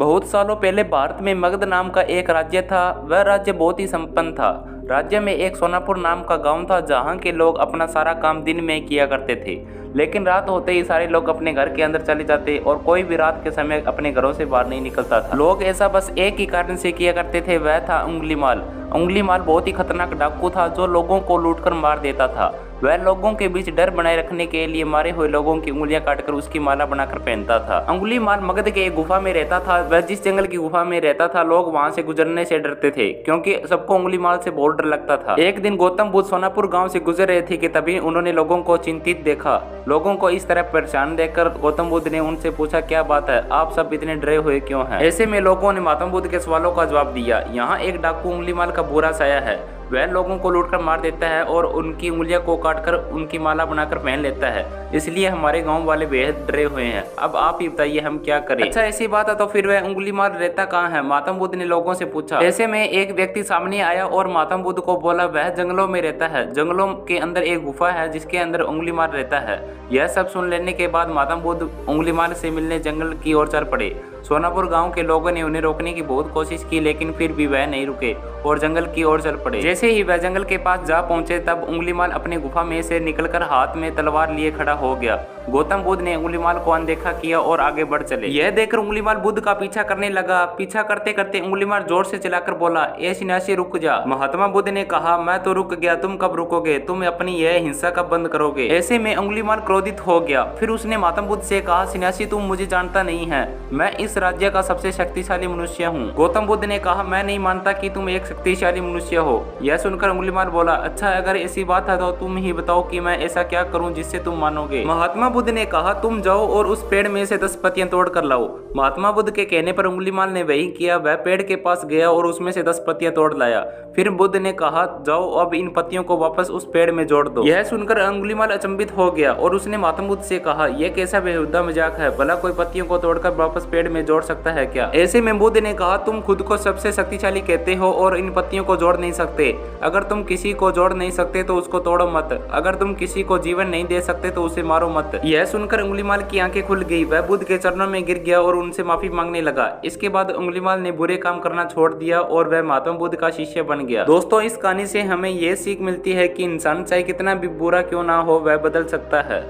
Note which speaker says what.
Speaker 1: बहुत सालों पहले भारत में मगध नाम का एक राज्य था। वह राज्य बहुत ही संपन्न था। राज्य में एक सोनापुर नाम का गांव था, जहां के लोग अपना सारा काम दिन में किया करते थे। लेकिन रात होते ही सारे लोग अपने घर के अंदर चले जाते और कोई भी रात के समय अपने घरों से बाहर नहीं निकलता था। लोग ऐसा बस एक ही कारण से किया करते थे, वह था उंगलीमाल। उंगलीमाल बहुत ही खतरनाक डाकू था, जो लोगों को लूटकर मार देता था। वह लोगों के बीच डर बनाए रखने के लिए मारे हुए लोगों की उंगलियां काटकर उसकी माला बनाकर पहनता था। उंगलीमाल मगध के एक गुफा में रहता था। वह जिस जंगल की गुफा में रहता था, लोग वहां से गुजरने से डरते थे, क्योंकि सबको उंगलीमाल से बहुत डर लगता था। एक दिन गौतम बुद्ध सोनापुर गांव से गुजर रहे थे कि तभी उन्होंने लोगों को चिंतित देखा। लोगों को इस तरह परेशान देखकर गौतम बुद्ध ने उनसे पूछा, क्या बात है, आप सब इतने डरे हुए क्यों हैं? ऐसे में लोगों ने गौतम बुद्ध के सवालों का जवाब दिया। यहाँ एक डाकू उंगलीमाल का बुरा साया है। वह लोगों को लूटकर मार देता है और उनकी उंगलियों को काटकर उनकी माला बनाकर पहन लेता है। इसलिए हमारे गांव वाले बेहद डरे हुए हैं। अब आप ही बताइए, हम क्या करें? अच्छा, ऐसी बात है तो फिर वह उंगलीमाल रहता कहाँ है? गौतम बुद्ध ने लोगों से पूछा। ऐसे में एक व्यक्ति सामने आया और गौतम बुद्ध को बोला, वह जंगलों में रहता है। जंगलों के अंदर एक गुफा है जिसके अंदर उंगलीमाल रहता है। यह सब सुन लेने के बाद गौतम बुद्ध उंगलीमाल से मिलने जंगल की ओर चल पड़े। सोनापुर गांव के लोगों ने उन्हें रोकने की बहुत कोशिश की, लेकिन फिर भी वह नहीं रुके और जंगल की ओर चल पड़े। जैसे ही वह जंगल के पास जा पहुंचे, तब उंगलीमाल अपने गुफा में से निकलकर हाथ में तलवार लिए खड़ा हो गया। गौतम बुद्ध ने उंगलीमाल को अनदेखा किया और आगे बढ़ चले। यह देखकर उंगलीमाल बुद्ध का पीछा करने लगा। पीछा करते करते उंगलीमाल जोर से चिल्लाकर बोला, ए सन्यासी, रुक जा। महात्मा बुद्ध ने कहा, मैं तो रुक गया, तुम कब रुकोगे? तुम अपनी यह हिंसा कब बंद करोगे? ऐसे में उंगलीमाल क्रोधित हो गया। फिर उसने गौतम बुद्ध से कहा, सन्यासी, तुम मुझे जानता नहीं है। मैं इस राज्य का सबसे शक्तिशाली मनुष्य हूँ। गौतम बुद्ध ने कहा, मैं नहीं मानता कि तुम एक शक्तिशाली मनुष्य हो। यह सुनकर उंगलीमाल बोला, अच्छा, अगर ऐसी बात है तो तुम ही बताओ कि मैं ऐसा क्या करूं जिससे तुम मानोगे? महात्मा बुद्ध ने कहा, तुम जाओ और उस पेड़ में से 10 पत्तियां तोड़ कर लाओ। महात्मा बुद्ध के कहने पर उंगलीमाल ने वही किया। वह पेड़ के पास गया और उसमें से 10 पत्तियां तोड़ लाया। फिर बुद्ध ने कहा, जाओ अब इन पत्तियों को वापस उस पेड़ में जोड़ दो। यह सुनकर उंगलीमाल अचंभित हो गया और उसने महात्मा बुद्ध से कहा, यह कैसा बेहुदा मजाक है? भला कोई पत्तियों को तोड़कर वापस पेड़ में जोड़ सकता है क्या? ऐसे में बुद्ध ने कहा, तुम खुद को सबसे शक्तिशाली कहते हो और इन पत्तियों को जोड़ नहीं सकते। अगर तुम किसी को जोड़ नहीं सकते तो उसको तोड़ो मत। अगर तुम किसी को जीवन नहीं दे सकते तो उसे मारो मत। यह सुनकर उंगलीमाल की आंखें खुल गई। वह बुद्ध के चरणों में गिर गया और उनसे माफी मांगने लगा। इसके बाद उंगलीमाल ने बुरे काम करना छोड़ दिया और वह महात्मा बुद्ध का शिष्य बन गया। दोस्तों, इस कहानी से हमें यह सीख मिलती है कि इंसान चाहे कितना भी बुरा क्यों ना हो, वह बदल सकता है।